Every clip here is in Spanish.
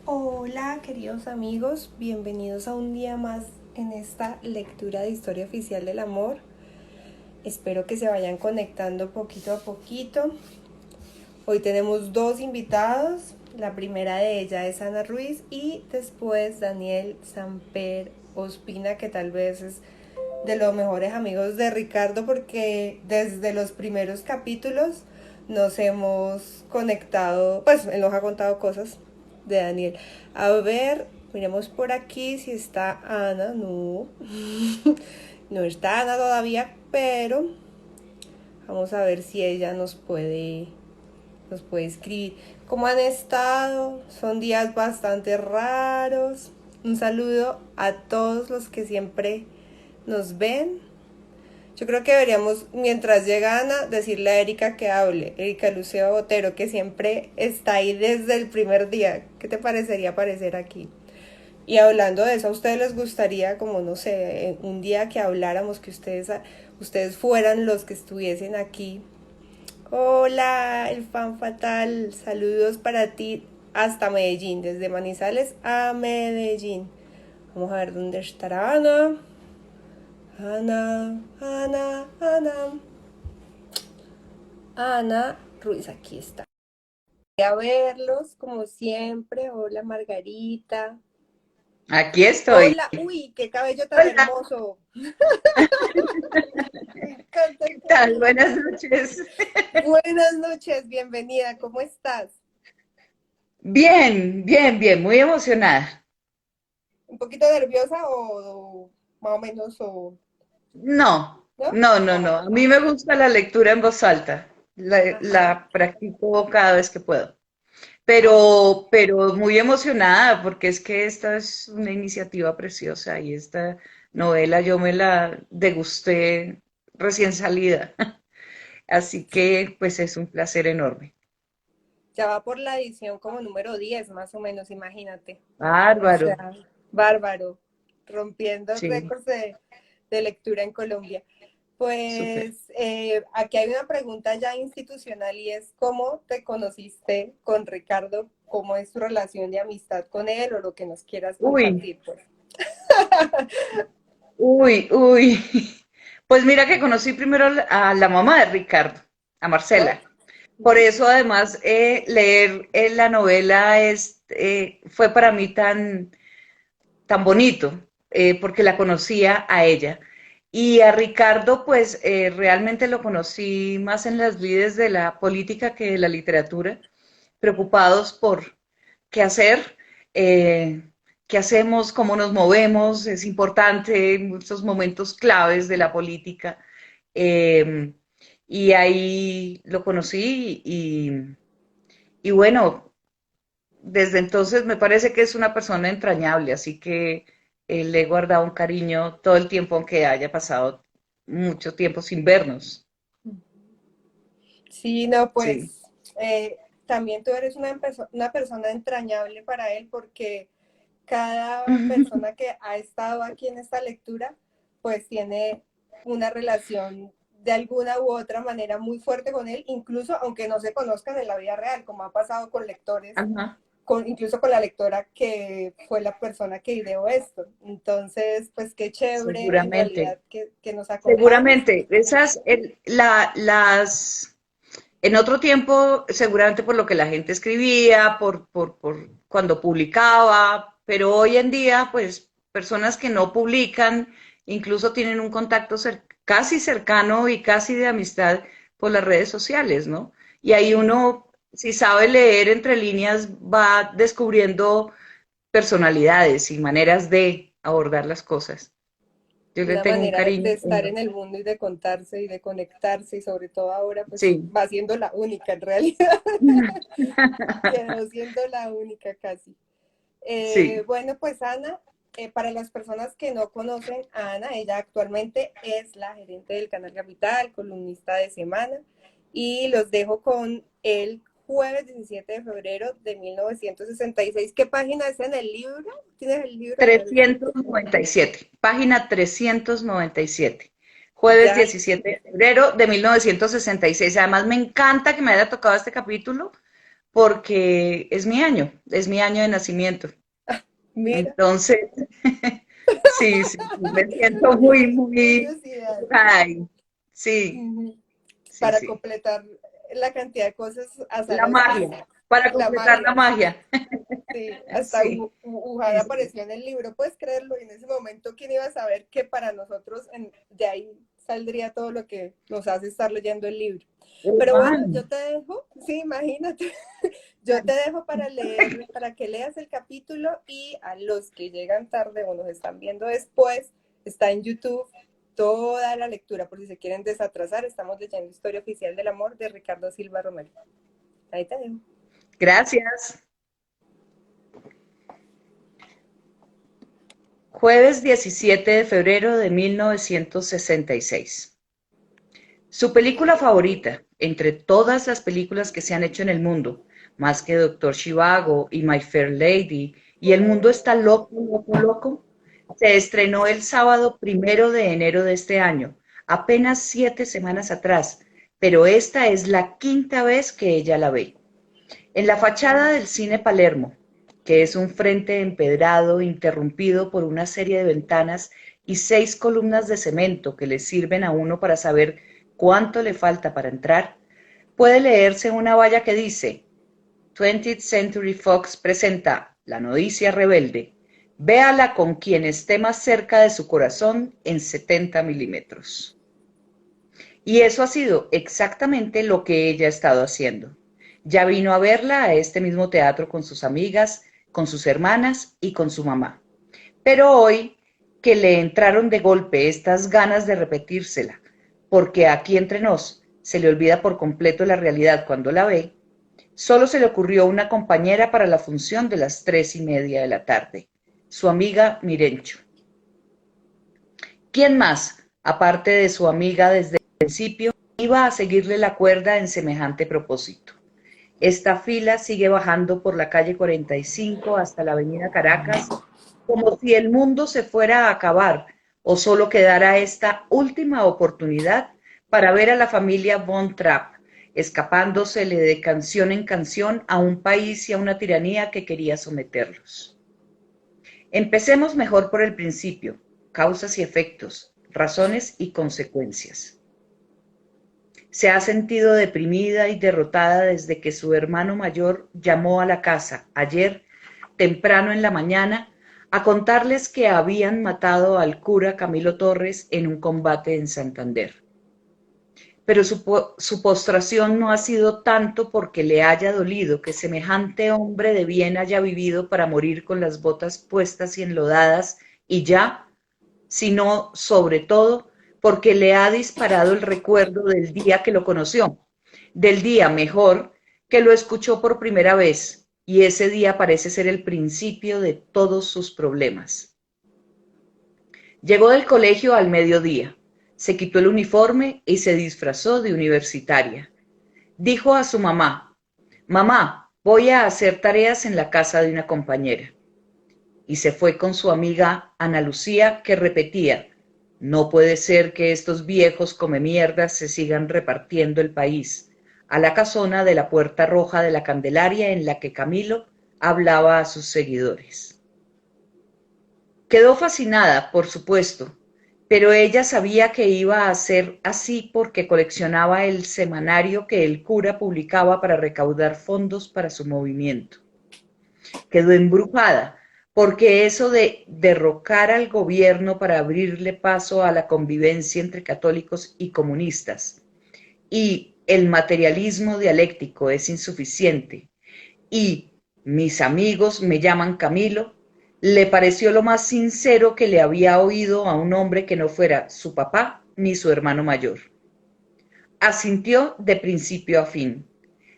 Hola queridos amigos, bienvenidos a un día más en esta lectura de Historia Oficial del Amor. Espero que se vayan conectando poquito a poquito. Hoy tenemos dos invitados, la primera de ella es Ana Ruiz y después Daniel Samper Ospina, que tal vez es de los mejores amigos de Ricardo porque desde los primeros capítulos nos hemos conectado, pues él nos ha contado cosas de Daniel. A ver, miremos por aquí si está Ana, no, no está Ana todavía, pero vamos a ver si ella nos puede escribir. ¿Cómo han estado? Son días bastante raros. Un saludo a todos los que siempre nos ven. Yo creo que deberíamos, mientras llega Ana, decirle a Erika que hable. Erika Luceo Botero, que siempre está ahí desde el primer día. ¿Qué te parecería aparecer aquí? Y hablando de eso, ¿a ustedes les gustaría, como no sé, un día que habláramos, que ustedes fueran los que estuviesen aquí? Hola, el fan fatal. Saludos para ti hasta Medellín, desde Manizales a Medellín. Vamos a ver dónde estará Ana. Ana, Ana, Ana. Ana Ruiz, aquí está. Voy a verlos, como siempre. Hola, Margarita. Aquí estoy. Hola, uy, qué cabello tan Hola, hermoso. Me encanta el ¿qué tal? cabello. Buenas noches. Buenas noches, bienvenida. ¿Cómo estás? Bien, bien, bien, muy emocionada. ¿Un poquito nerviosa o más o menos o No, no? no, no, Ah, no. A mí me gusta la lectura en voz alta. ajá. La practico cada vez que puedo. Ah, Pero muy emocionada porque es que esta es una iniciativa preciosa y esta novela yo me la degusté recién salida. Así que pues es un placer enorme. ya va por la edición como número 10 más o menos, imagínate. O Bárbaro. sea, bárbaro, rompiendo Sí, récords de lectura en Colombia. súper. Pues aquí hay una pregunta ya institucional y es ¿cómo te conociste con Ricardo? ¿Cómo es tu relación de amistad con él o lo que nos quieras Uy. compartir? Pues? Uy, uy. Pues mira que conocí primero a la mamá de Ricardo, a ¿No? Marcela. Por eso además leer la novela fue para mí tan bonito, porque la conocía a ella. Y a Ricardo, pues realmente lo conocí más en las vides de la política que de la literatura, preocupados por qué hacer, eh, qué hacemos, cómo nos movemos, es importante en muchos momentos claves de la política. Eh, y ahí lo conocí y bueno, desde entonces me parece que es una persona entrañable, así que le he guardado un cariño todo el tiempo, aunque haya pasado mucho tiempo sin vernos. Sí, no, Sí. pues también tú eres una persona entrañable para él porque cada persona que ha estado aquí en esta lectura, pues tiene una relación de alguna u otra manera muy fuerte con él, incluso aunque no se conozcan en la vida real, como ha pasado con lectores, Ajá. incluso con la lectora que fue la persona que ideó esto. Entonces, pues qué chévere en Seguramente. realidad que nos acompañes. Seguramente, en otro tiempo, seguramente por lo que la gente escribía, por cuando publicaba, pero hoy en día, pues, personas que no publican, incluso tienen un contacto casi cercano y casi de amistad por las redes sociales, ¿no? Y ahí uno, si sabe leer entre líneas, va descubriendo personalidades y maneras de abordar las cosas. Yo le Una tengo un manera de cariño estar en enorme. el mundo y de contarse y de conectarse y sobre todo ahora pues Sí. va siendo la única en realidad, quedó siendo la única casi. Sí. Bueno, pues Ana, para las personas que no conocen a Ana, ella actualmente es la gerente del Canal Capital, columnista de Semana, y los dejo con el jueves 17 de febrero de 1966. ¿Qué página es en el libro? ¿Tienes el libro? A ver, 397, página 397, jueves ya, 17 de febrero de 1966. Además, me encanta que me haya tocado este capítulo porque es mi año de nacimiento. Mira, Entonces, sí, sí, sí, me siento muy, muy, curiosidad. ay, sí, Ujú. sí, Para sí. completar la cantidad de cosas La azarosas, magia, para la completar la magia. magia. Sí, hasta Sí, Wuhan sí, sí. apareció en el libro, puedes creerlo, y en ese momento, ¿quién iba a saber que para nosotros de ahí saldría todo lo que nos hace estar leyendo el libro? Pero bueno, Hermano. yo te dejo, sí, imagínate, yo te dejo para leer, para que leas el capítulo, y a los que llegan tarde o nos están viendo después, está en YouTube toda la lectura, por si se quieren desatrasar, estamos leyendo Historia Oficial del Amor de Ricardo Silva Romero. Ahí te dejo. Gracias. Jueves 17 de febrero de 1966. Su película favorita, entre todas las películas que se han hecho en el mundo, más que Doctor Zhivago y My Fair Lady y El mundo está loco, loco, loco, se estrenó el sábado 1 de enero de este año, apenas 7 semanas atrás, pero esta es la quinta vez que ella la ve. En la fachada del Cine Palermo, que es un frente empedrado interrumpido por una serie de ventanas y 6 columnas de cemento que le sirven a uno para saber cuánto le falta para entrar, puede leerse una valla que dice: 20th Century Fox presenta La novicia rebelde. Véala con quien esté más cerca de su corazón en 70 milímetros. Y eso ha sido exactamente lo que ella ha estado haciendo. Ya vino a verla a este mismo teatro con sus amigas, con sus hermanas y con su mamá. Pero hoy, que le entraron de golpe estas ganas de repetírsela, porque aquí entre nos se le olvida por completo la realidad cuando la ve, solo se le ocurrió una compañera para la función de las 3:30 de la tarde, su amiga Mirencho. ¿Quién más, aparte de su amiga desde el principio, iba a seguirle la cuerda en semejante propósito? Esta fila sigue bajando por la calle 45 hasta la avenida Caracas, como si el mundo se fuera a acabar o solo quedara esta última oportunidad para ver a la familia Von Trapp escapándosele de canción en canción a un país y a una tiranía que quería someterlos. Empecemos mejor por el principio: causas y efectos, razones y consecuencias. Se ha sentido deprimida y derrotada desde que su hermano mayor llamó a la casa ayer, temprano en la mañana, a contarles que habían matado al cura Camilo Torres en un combate en Santander. Pero su postración no ha sido tanto porque le haya dolido que semejante hombre de bien haya vivido para morir con las botas puestas y enlodadas y ya, sino sobre todo porque le ha disparado el recuerdo del día que lo conoció, del día mejor que lo escuchó por primera vez, y ese día parece ser el principio de todos sus problemas. Llegó del colegio al mediodía, se quitó el uniforme y se disfrazó de universitaria. Dijo a su mamá: mamá, voy a hacer tareas en la casa de una compañera. Y se fue con su amiga Ana Lucía, que repetía: no puede ser que estos viejos comemierdas se sigan repartiendo el país, a la casona de la Puerta Roja de la Candelaria en la que Camilo hablaba a sus seguidores. Quedó fascinada, por supuesto, pero ella sabía que iba a ser así porque coleccionaba el semanario que el cura publicaba para recaudar fondos para su movimiento. Quedó embrujada, porque eso de derrocar al gobierno para abrirle paso a la convivencia entre católicos y comunistas, y el materialismo dialéctico es insuficiente, y mis amigos me llaman Camilo, le pareció lo más sincero que le había oído a un hombre que no fuera su papá ni su hermano mayor. Asintió de principio a fin.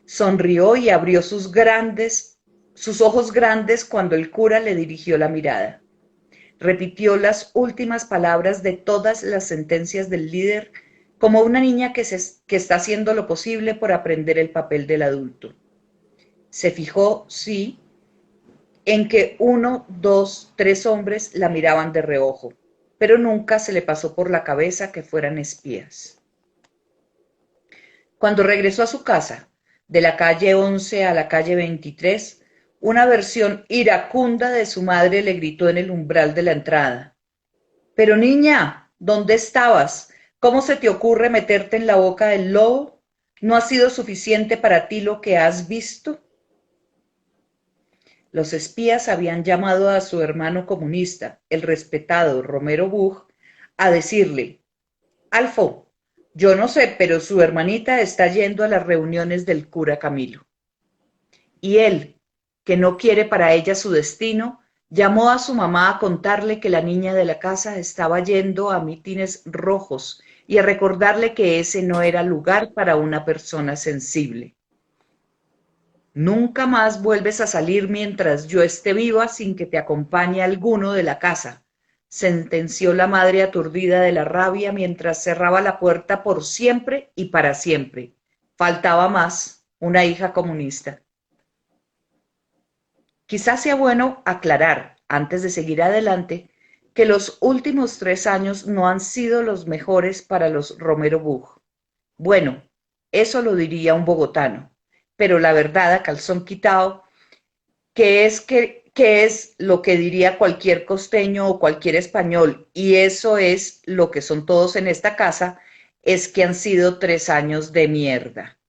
Sonrió y abrió sus ojos grandes cuando el cura le dirigió la mirada. Repitió las últimas palabras de todas las sentencias del líder como una niña que está haciendo lo posible por aprender el papel del adulto. Se fijó, sí, en que 1, 2, 3 hombres la miraban de reojo, pero nunca se le pasó por la cabeza que fueran espías. Cuando regresó a su casa, de la calle 11 a la calle 23, una versión iracunda de su madre le gritó en el umbral de la entrada. Pero niña, ¿dónde estabas? ¿Cómo se te ocurre meterte en la boca del lobo? ¿No ha sido suficiente para ti lo que has visto? Los espías habían llamado a su hermano comunista, el respetado Romero Buch, a decirle: Alfo, yo no sé, pero su hermanita está yendo a las reuniones del cura Camilo. Y él, que no quiere para ella su destino, llamó a su mamá a contarle que la niña de la casa estaba yendo a mitines rojos y a recordarle que ese no era lugar para una persona sensible. Nunca más vuelves a salir mientras yo esté viva sin que te acompañe alguno de la casa, sentenció la madre aturdida de la rabia mientras cerraba la puerta por siempre y para siempre. Faltaba más, una hija comunista. Quizás sea bueno aclarar, antes de seguir adelante, que los últimos 3 años no han sido los mejores para los Romero Buch. Bueno, eso lo diría un bogotano, pero la verdad, a calzón quitado, que es lo que diría cualquier costeño o cualquier español, y eso es lo que son todos en esta casa, es que han sido 3 años de mierda.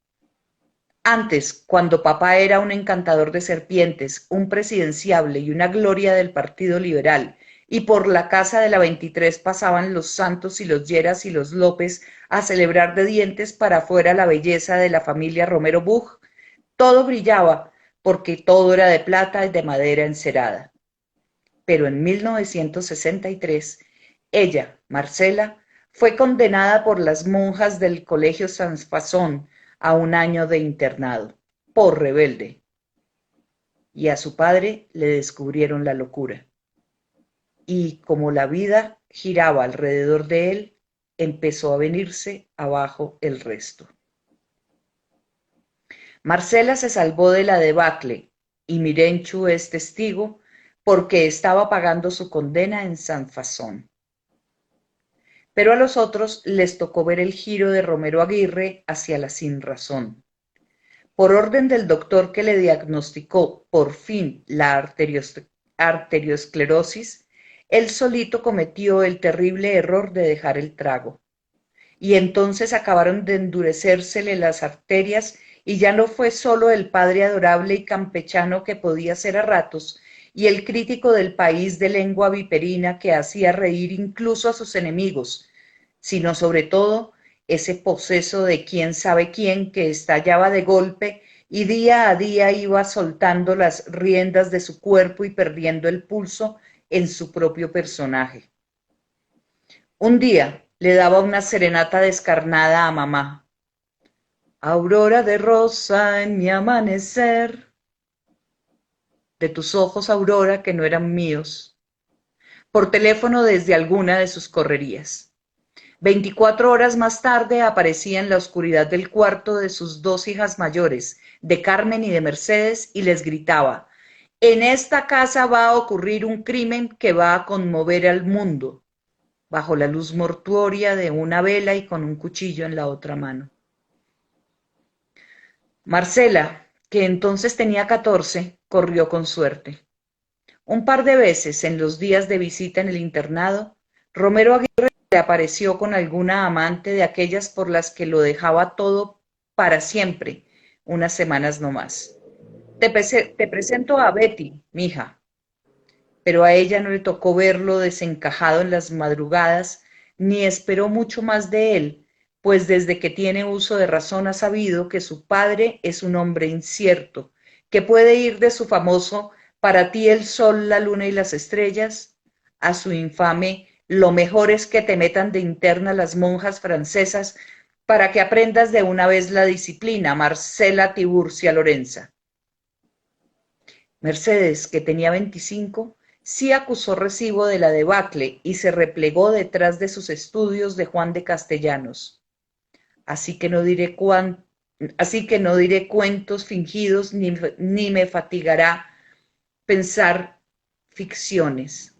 Antes, cuando papá era un encantador de serpientes, un presidenciable y una gloria del Partido Liberal, y por la casa de la 23 pasaban los Santos y los Lleras y los López a celebrar de dientes para afuera la belleza de la familia Romero Buch, todo brillaba, porque todo era de plata y de madera encerada. Pero en 1963, ella, Marcela, fue condenada por las monjas del Colegio San Fasón a un año de internado, por rebelde. Y a su padre le descubrieron la locura. Y como la vida giraba alrededor de él, empezó a venirse abajo el resto. Marcela se salvó de la debacle y Mirenchu es testigo porque estaba pagando su condena en San Fasón. Pero a los otros les tocó ver el giro de Romero Aguirre hacia la sinrazón. Por orden del doctor que le diagnosticó por fin la arteriosclerosis, él solito cometió el terrible error de dejar el trago. Y entonces acabaron de endurecérsele las arterias y ya no fue solo el padre adorable y campechano que podía ser a ratos, y el crítico del país de lengua viperina que hacía reír incluso a sus enemigos, sino sobre todo ese poseso de quién sabe quién que estallaba de golpe y día a día iba soltando las riendas de su cuerpo y perdiendo el pulso en su propio personaje. Un día le daba una serenata descarnada a mamá. Aurora de rosa en mi amanecer, de tus ojos, Aurora, que no eran míos, por teléfono desde alguna de sus correrías. 24 horas más tarde aparecía en la oscuridad del cuarto de sus dos hijas mayores, de Carmen y de Mercedes, y les gritaba: en esta casa va a ocurrir un crimen que va a conmover al mundo, bajo la luz mortuoria de una vela y con un cuchillo en la otra mano. Marcela, que entonces tenía 14, corrió con suerte. Un par de veces en los días de visita en el internado, Romero Aguirre le apareció con alguna amante de aquellas por las que lo dejaba todo para siempre, unas semanas no más. Te presento a Betty, mija. Pero a ella no le tocó verlo desencajado en las madrugadas, ni esperó mucho más de él, pues desde que tiene uso de razón ha sabido que su padre es un hombre incierto, que puede ir de su famoso "para ti el sol, la luna y las estrellas" a su infame "lo mejor es que te metan de interna las monjas francesas para que aprendas de una vez la disciplina, Marcela Tiburcia Lorenza". Mercedes, que tenía 25, sí acusó recibo de la debacle y se replegó detrás de sus estudios de Juan de Castellanos. Así que no diré cuentos fingidos ni me fatigará pensar ficciones.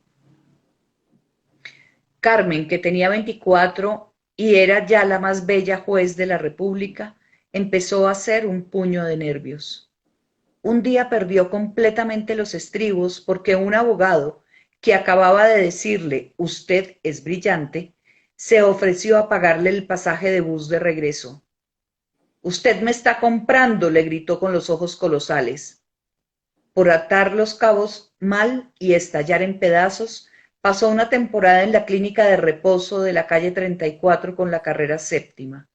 Carmen, que tenía 24 y era ya la más bella juez de la República, empezó a hacer un puño de nervios. Un día perdió completamente los estribos porque un abogado que acababa de decirle "usted es brillante" se ofreció a pagarle el pasaje de bus de regreso. «Usted me está comprando», le gritó con los ojos colosales. Por atar los cabos mal y estallar en pedazos, pasó una temporada en la clínica de reposo de la calle 34 con la carrera séptima.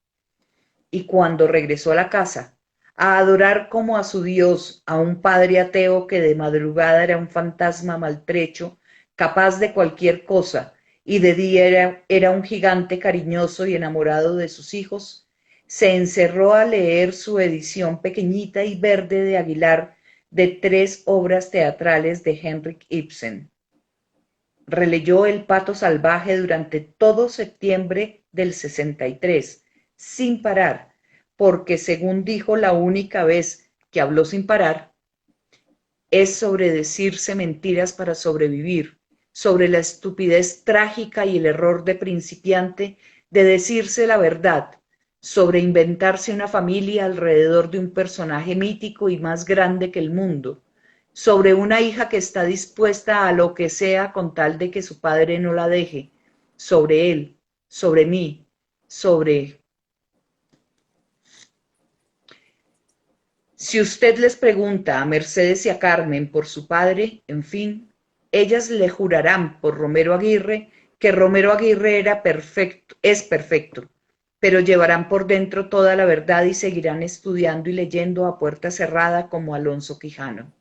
Y cuando regresó a la casa, a adorar como a su Dios a un padre ateo que de madrugada era un fantasma maltrecho, capaz de cualquier cosa, y de día era un gigante cariñoso y enamorado de sus hijos, se encerró a leer su edición pequeñita y verde de Aguilar de 3 obras teatrales de Henrik Ibsen. Releyó El pato salvaje durante todo septiembre del 63, sin parar, porque según dijo la única vez que habló sin parar, es sobre decirse mentiras para sobrevivir, sobre la estupidez trágica y el error de principiante de decirse la verdad, sobre inventarse una familia alrededor de un personaje mítico y más grande que el mundo, sobre una hija que está dispuesta a lo que sea con tal de que su padre no la deje, sobre él, sobre mí, sobre... Si usted les pregunta a Mercedes y a Carmen por su padre, en fin, ellas le jurarán por Romero Aguirre que Romero Aguirre es perfecto, pero llevarán por dentro toda la verdad y seguirán estudiando y leyendo a puerta cerrada como Alonso Quijano.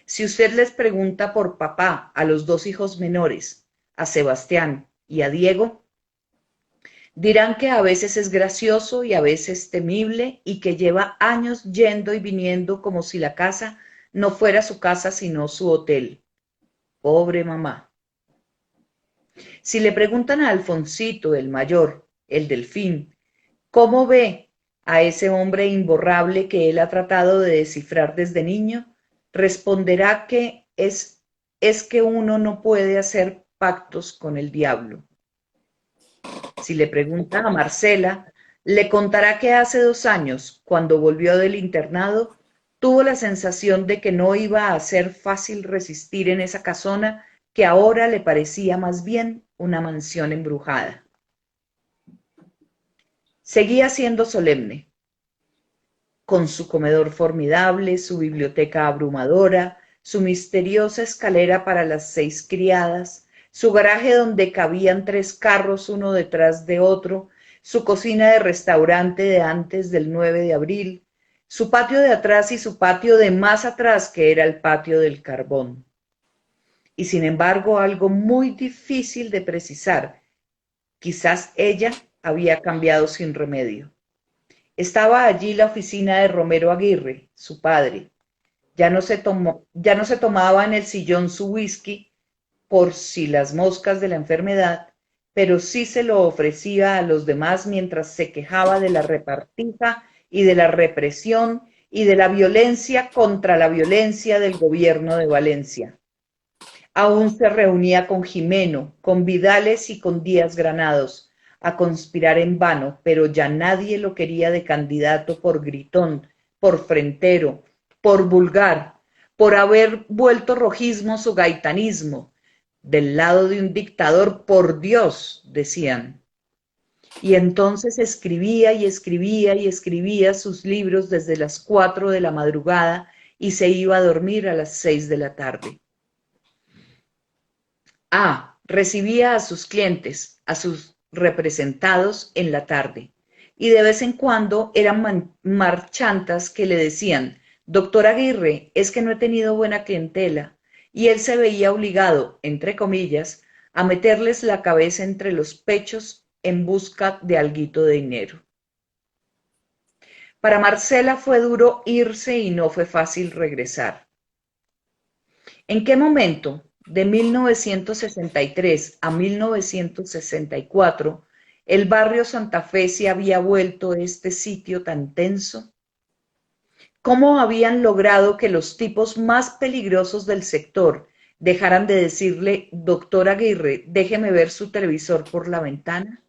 Si usted les pregunta por papá a los 2 hijos menores, a Sebastián y a Diego, dirán que a veces es gracioso y a veces temible y que lleva años yendo y viniendo como si la casa no fuera su casa sino su hotel. Pobre mamá. Si le preguntan a Alfonsito, el mayor, el delfín, ¿cómo ve a ese hombre imborrable que él ha tratado de descifrar desde niño?, responderá que es que uno no puede hacer pactos con el diablo. Si le pregunta a Marcela, le contará que hace 2 años, cuando volvió del internado, tuvo la sensación de que no iba a ser fácil resistir en esa casona que ahora le parecía más bien una mansión embrujada. Seguía siendo solemne, con su comedor formidable, su biblioteca abrumadora, su misteriosa escalera para las 6 criadas, su garaje donde cabían 3 carros uno detrás de otro, su cocina de restaurante de antes del 9 de abril, su patio de atrás y su patio de más atrás, que era el patio del carbón. Y sin embargo, algo muy difícil de precisar, quizás ella había cambiado sin remedio. Estaba allí la oficina de Romero Aguirre, su padre. Ya no se tomaba en el sillón su whisky por si las moscas de la enfermedad, pero sí se lo ofrecía a los demás mientras se quejaba de la repartija y de la represión y de la violencia contra la violencia del gobierno de Valencia. Aún se reunía con Jimeno, con Vidales y con Díaz Granados, a conspirar en vano, pero ya nadie lo quería de candidato por gritón, por frentero, por vulgar, por haber vuelto rojismo su gaitanismo. Del lado de un dictador, por Dios, decían. Y entonces escribía y escribía y escribía sus libros desde las 4 de la madrugada y se iba a dormir a las 6 de la tarde. Recibía a sus clientes, a sus representados en la tarde, y de vez en cuando eran marchantas que le decían: «Doctor Aguirre, es que no he tenido buena clientela», y él se veía obligado, entre comillas, a meterles la cabeza entre los pechos en busca de alguito de dinero. Para Marcela fue duro irse y no fue fácil regresar. ¿En qué momento, de 1963 a 1964, el barrio Santa Fe se había vuelto este sitio tan tenso? ¿Cómo habían logrado que los tipos más peligrosos del sector dejaran de decirle: «Doctor Aguirre, déjeme ver su televisor por la ventana»?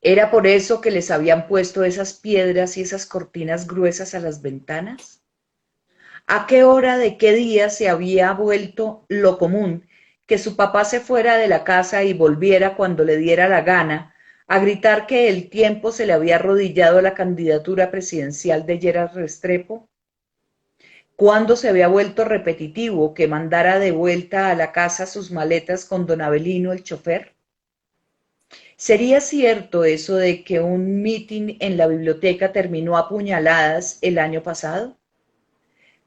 ¿Era por eso que les habían puesto esas piedras y esas cortinas gruesas a las ventanas? ¿A qué hora de qué día se había vuelto lo común que su papá se fuera de la casa y volviera cuando le diera la gana a gritar que el tiempo se le había arrodillado a la candidatura presidencial de Gerard Restrepo? ¿Cuándo se había vuelto repetitivo que mandara de vuelta a la casa sus maletas con don Avelino, el chofer? ¿Sería cierto eso de que un mitin en la biblioteca terminó a puñaladas el año pasado?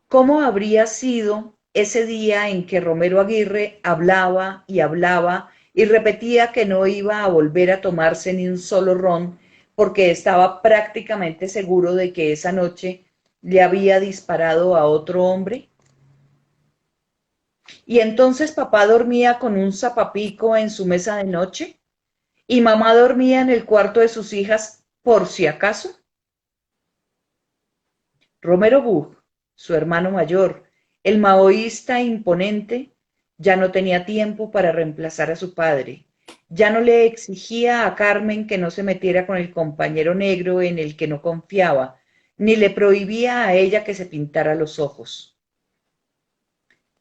¿Cómo habría sido ese día en que Romero Aguirre hablaba y repetía que no iba a volver a tomarse ni un solo ron porque estaba prácticamente seguro de que esa noche le había disparado a otro hombre? ¿Y entonces papá dormía con un zapapico en su mesa de noche? ¿Y mamá dormía en el cuarto de sus hijas por si acaso? Romero Bug, su hermano mayor, el maoísta imponente, ya no tenía tiempo para reemplazar a su padre. Ya no le exigía a Carmen que no se metiera con el compañero negro en el que no confiaba, ni le prohibía a ella que se pintara los ojos.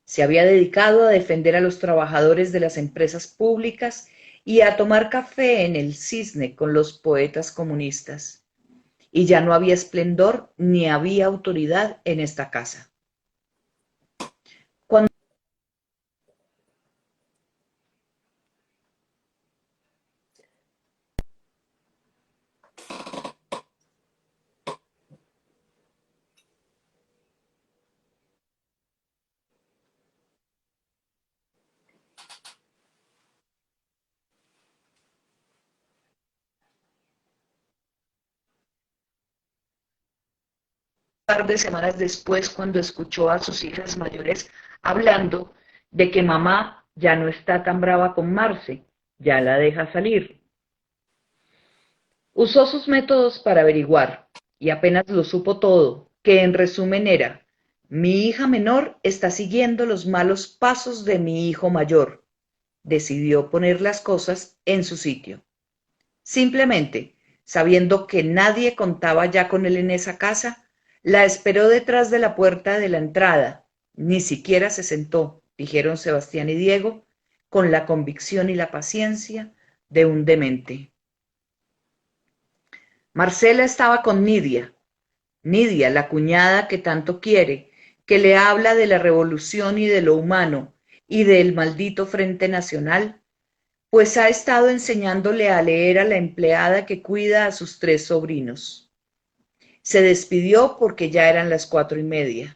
Se había dedicado a defender a los trabajadores de las empresas públicas y a tomar café en el Cisne con los poetas comunistas. Y ya no había esplendor ni había autoridad en esta casa. Cuando un par de semanas después, cuando escuchó a sus hijas mayores hablando de que mamá ya no está tan brava con Marce, ya la deja salir. Usó sus métodos para averiguar, y apenas lo supo todo, que en resumen era: mi hija menor está siguiendo los malos pasos de mi hijo mayor. Decidió poner las cosas en su sitio. Simplemente, sabiendo que nadie contaba ya con él en esa casa, la esperó detrás de la puerta de la entrada. Ni siquiera se sentó, dijeron Sebastián y Diego, con la convicción y la paciencia de un demente. Marcela estaba con Nidia, la cuñada que tanto quiere, que le habla de la revolución y de lo humano y del maldito Frente Nacional, pues ha estado enseñándole a leer a la empleada que cuida a sus 3 sobrinos. Se despidió porque ya eran las 4:30.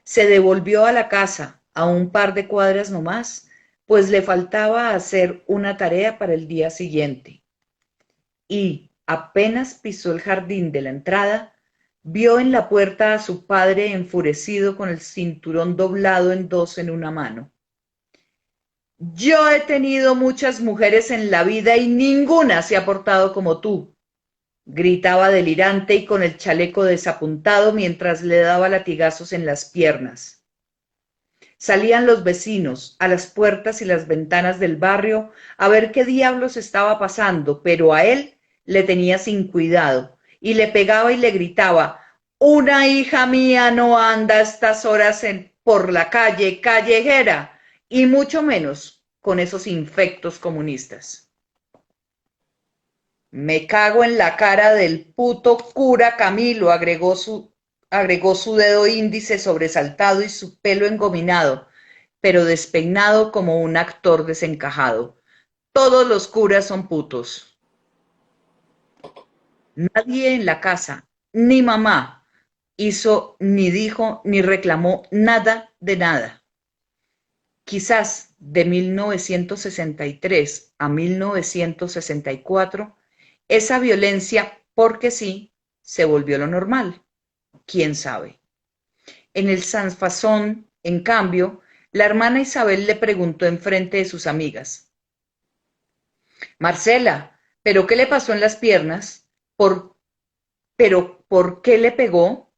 Se devolvió a la casa, a un par de cuadras nomás, pues le faltaba hacer una tarea para el día siguiente. Y, apenas pisó el jardín de la entrada, vio en la puerta a su padre enfurecido con el cinturón doblado en dos en una mano. Yo he tenido muchas mujeres en la vida y ninguna se ha portado como tú, gritaba delirante y con el chaleco desapuntado mientras le daba latigazos en las piernas. Salían los vecinos a las puertas y las ventanas del barrio a ver qué diablos estaba pasando, pero a él le tenía sin cuidado y le pegaba y le gritaba: una hija mía no anda a estas horas por la calle callejera, y mucho menos con esos infectos comunistas. Me cago en la cara del puto cura Camilo, agregó su dedo índice sobresaltado y su pelo engominado, pero despeinado como un actor desencajado. Todos los curas son putos. Nadie en la casa, ni mamá, hizo, ni dijo, ni reclamó nada de nada. Quizás de 1963 a 1964, esa violencia, porque sí, se volvió lo normal. ¿Quién sabe? En el Sanfazón, en cambio, la hermana Isabel le preguntó enfrente de sus amigas: Marcela, ¿pero qué le pasó en las piernas? ¿Pero por qué le pegó?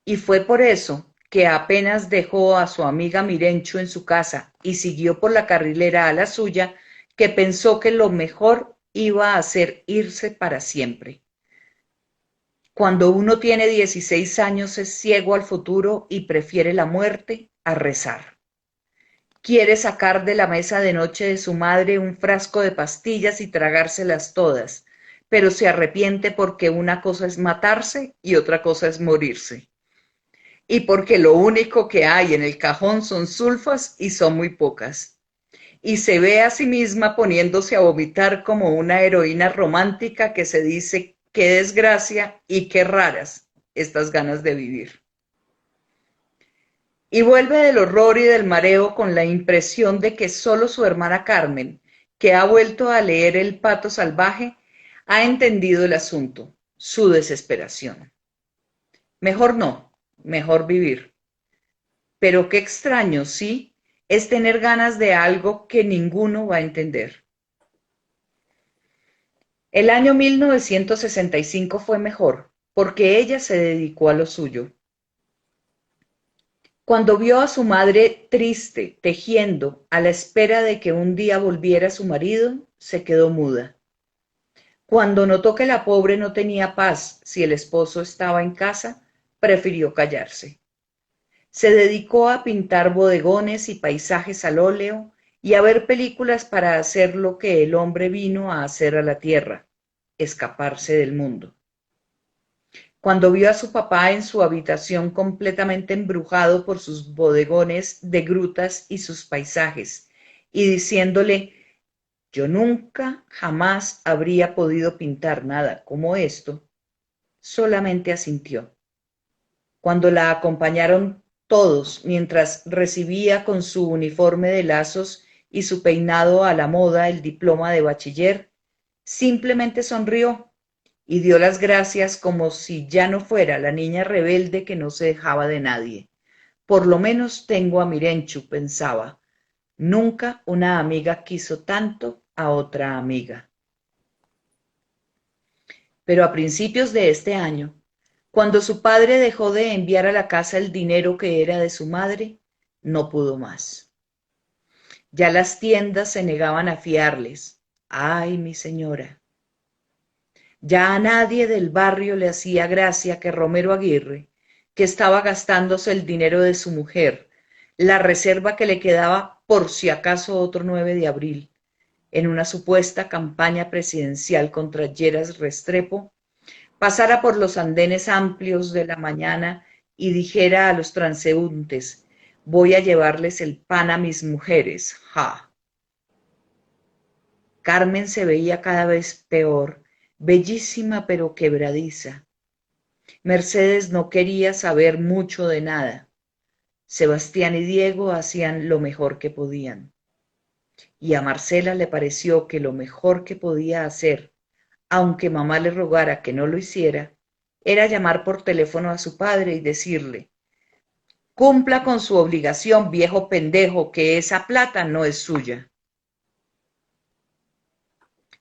Y fue por eso que apenas dejó a su amiga Mirencho en su casa y siguió por la carrilera a la suya, que pensó que lo mejor iba a ser irse para siempre. Cuando uno tiene 16 años es ciego al futuro y prefiere la muerte a rezar. Quiere sacar de la mesa de noche de su madre un frasco de pastillas y tragárselas todas, pero se arrepiente porque una cosa es matarse y otra cosa es morirse. Y porque lo único que hay en el cajón son sulfas y son muy pocas. Y se ve a sí misma poniéndose a vomitar como una heroína romántica que se dice qué desgracia y qué raras estas ganas de vivir. Y vuelve del horror y del mareo con la impresión de que solo su hermana Carmen, que ha vuelto a leer El Pato Salvaje, ha entendido el asunto, su desesperación. Mejor no, mejor vivir. Pero qué extraño, sí, es tener ganas de algo que ninguno va a entender. El año 1965 fue mejor, porque ella se dedicó a lo suyo. Cuando vio a su madre triste, tejiendo, a la espera de que un día volviera su marido, se quedó muda. Cuando notó que la pobre no tenía paz si el esposo estaba en casa, prefirió callarse. Se dedicó a pintar bodegones y paisajes al óleo y a ver películas para hacer lo que el hombre vino a hacer a la tierra, escaparse del mundo. Cuando vio a su papá en su habitación completamente embrujado por sus bodegones de grutas y sus paisajes, y diciéndole, yo nunca jamás habría podido pintar nada como esto, solamente asintió. Cuando la acompañaron todos mientras recibía con su uniforme de lazos y su peinado a la moda el diploma de bachiller, simplemente sonrió y dio las gracias como si ya no fuera la niña rebelde que no se dejaba de nadie. Por lo menos tengo a Mirenchu, pensaba. Nunca una amiga quiso tanto a otra amiga. Pero a principios de este año, cuando su padre dejó de enviar a la casa el dinero que era de su madre, no pudo más. Ya las tiendas se negaban a fiarles. Ay, mi señora. Ya a nadie del barrio le hacía gracia que Romero Aguirre, que estaba gastándose el dinero de su mujer, la reserva que le quedaba por si acaso otro 9 de abril, en una supuesta campaña presidencial contra Lleras Restrepo, pasara por los andenes amplios de la mañana y dijera a los transeúntes, voy a llevarles el pan a mis mujeres, ja. Carmen se veía cada vez peor, bellísima pero quebradiza. Mercedes no quería saber mucho de nada. Sebastián y Diego hacían lo mejor que podían. Y a Marcela le pareció que lo mejor que podía hacer, aunque mamá le rogara que no lo hiciera, era llamar por teléfono a su padre y decirle, cumpla con su obligación, viejo pendejo, que esa plata no es suya.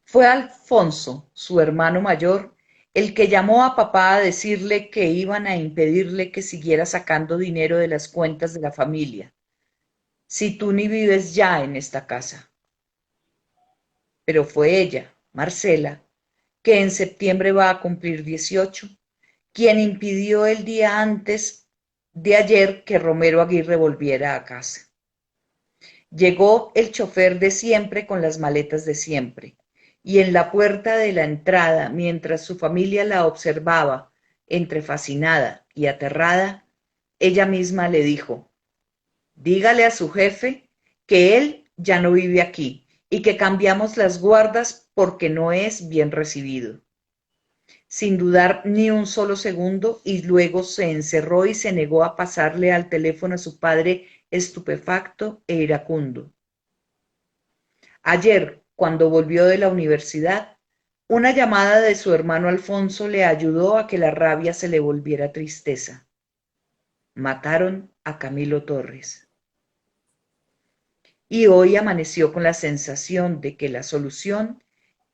Fue Alfonso, su hermano mayor, el que llamó a papá a decirle que iban a impedirle que siguiera sacando dinero de las cuentas de la familia, si tú ni vives ya en esta casa. Pero fue ella, Marcela, que en septiembre va a cumplir 18, quien impidió el día antes de ayer que Romero Aguirre volviera a casa. Llegó el chofer de siempre con las maletas de siempre, y en la puerta de la entrada, mientras su familia la observaba, entre fascinada y aterrada, ella misma le dijo, dígale a su jefe que él ya no vive aquí y que cambiamos las guardas porque no es bien recibido. Sin dudar ni un solo segundo, y luego se encerró y se negó a pasarle al teléfono a su padre estupefacto e iracundo. Ayer, cuando volvió de la universidad, una llamada de su hermano Alfonso le ayudó a que la rabia se le volviera tristeza. Mataron a Camilo Torres. Y hoy amaneció con la sensación de que la solución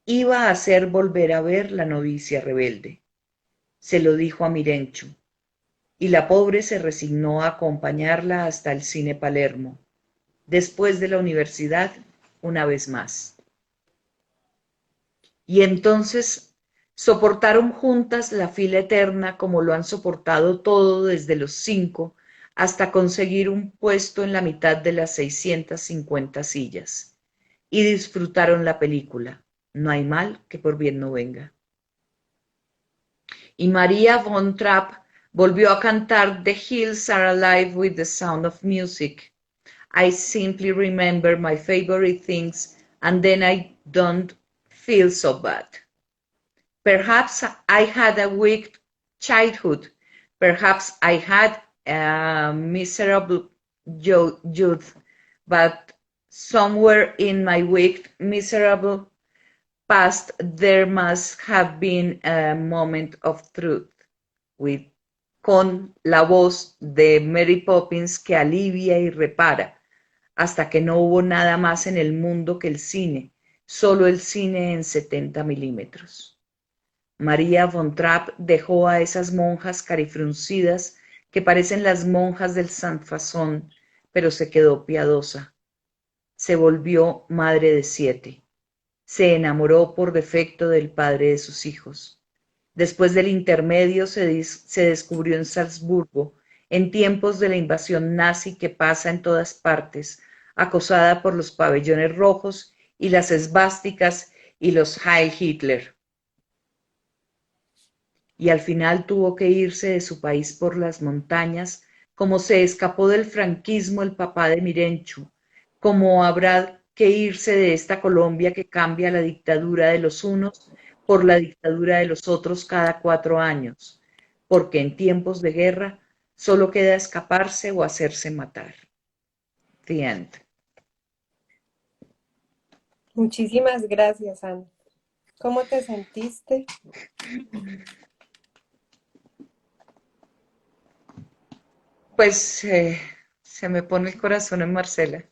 iba a hacer volver a ver la novicia rebelde. Se lo dijo a Mirenchu, y la pobre se resignó a acompañarla hasta el cine Palermo, después de la universidad, una vez más. Y entonces soportaron juntas la fila eterna como lo han soportado todo desde los 5 hasta conseguir un puesto en la mitad de las 650 sillas. Y disfrutaron la película. No hay mal que por bien no venga. Y Maria von Trapp volvió a cantar The Hills Are Alive with the Sound of Music. I simply remember my favorite things and then I don't feel so bad. Perhaps I had a weak childhood. Perhaps I had a miserable youth. But somewhere in my weak, miserable past, there must have been a moment of truth. With, con la voz de Mary Poppins que alivia y repara, hasta que no hubo nada más en el mundo que el cine, solo el cine en 70 milímetros. María von Trapp dejó a esas monjas carifruncidas que parecen las monjas del San Fasón, pero se quedó piadosa. Se volvió madre de 7. Se enamoró por defecto del padre de sus hijos. Después del intermedio se descubrió en Salzburgo, en tiempos de la invasión nazi que pasa en todas partes, acosada por los pabellones rojos y las esvásticas y los Heil Hitler. Y al final tuvo que irse de su país por las montañas, como se escapó del franquismo el papá de Mirenchu, como habrá que irse de esta Colombia que cambia la dictadura de los unos por la dictadura de los otros cada 4 años, porque en tiempos de guerra solo queda escaparse o hacerse matar. The end. Muchísimas gracias, Ana. ¿Cómo te sentiste? Pues se me pone el corazón en Marcela.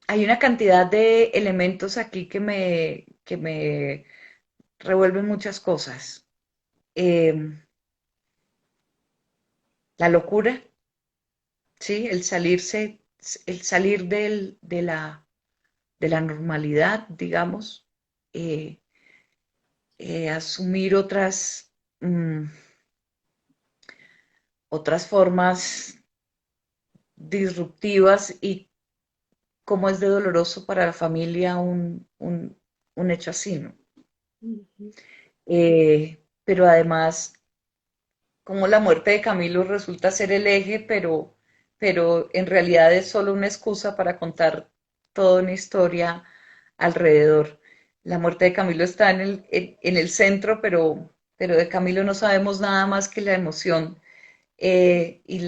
Hay una cantidad de elementos aquí que me revuelven muchas cosas. La locura, ¿sí? El salir de la normalidad, digamos, eh, asumir otras formas disruptivas y cómo es de doloroso para la familia un hecho así, ¿no? Pero además, como la muerte de Camilo resulta ser el eje, pero en realidad es solo una excusa para contar toda una historia alrededor. La muerte de Camilo está en el centro, pero de Camilo no sabemos nada más que la emoción y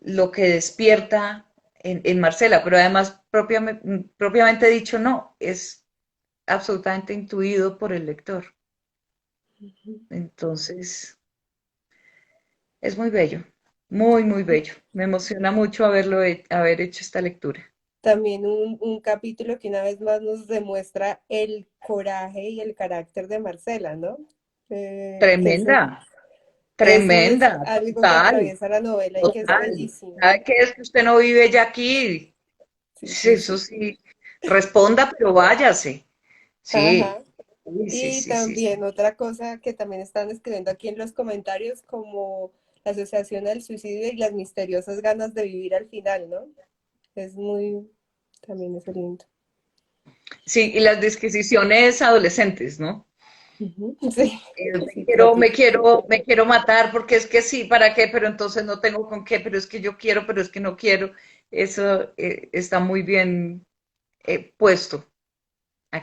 lo que despierta en Marcela, pero además propiamente dicho no, es absolutamente intuido por el lector. Entonces, es muy bello, muy bello. Me emociona mucho haber hecho esta lectura. También un capítulo que una vez más nos demuestra el coraje y el carácter de Marcela, ¿no? Que Tremenda, eso es tremenda, algo que total, atraviesa la novela y que es total. bellísimo. ¿Sabe qué es que usted no vive ya aquí? Sí, Sí, sí, eso sí. sí, responda, pero váyase. Sí, Ajá. sí, Y sí, sí, sí. también otra cosa que también están escribiendo aquí en los comentarios, como la asociación al suicidio y las misteriosas ganas de vivir al final, ¿no? Es muy, también es lindo. Sí, y las disquisiciones adolescentes, ¿no? Ujú. Sí, sí, propio. Me quiero matar porque es que sí, ¿para qué? Pero entonces no tengo con qué, pero es que yo quiero, pero es que no quiero. Eso está muy bien puesto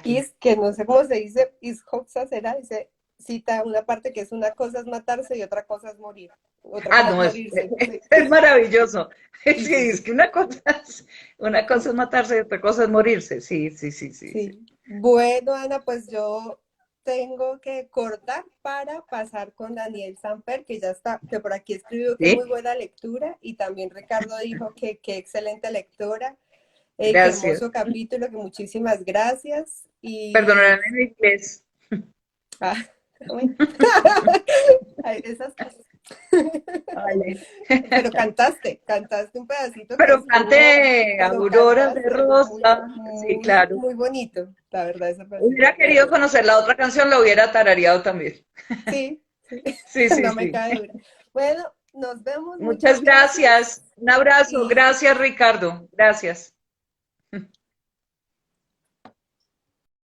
Y aquí. es que no sé cómo se dice, Ishoxa será, dice, cita una parte que es una cosa es matarse y otra cosa es morir. Otra Ah, cosa es no, morirse. Sí, es maravilloso. sí, Sí, sí, es sí. que una cosa es matarse y otra cosa es morirse. Sí, sí, sí, sí, sí. Sí. Bueno, Ana, pues yo tengo que cortar para pasar con Daniel Samper, que ya está, que por aquí escribió que muy ¿Sí? buena lectura, y también Ricardo dijo que qué excelente lectora, qué Gracias. hermoso capítulo, que muchísimas gracias. Y Perdonarme en inglés. ah, bueno, ay, esas cosas. Vale. Pero cantaste un pedacito que Pero estuvo, cante pero Auroras de cantaste Rosa. Sí, claro. muy bonito, la verdad, ese pedacito Hubiera muy querido bonito. conocer la otra canción, la hubiera tarareado también. Sí, sí, Sí, sí, no me sí. cae dura. Bueno, nos vemos, Muchas muchas gracias gracias. Un abrazo. y Gracias, Ricardo. Gracias.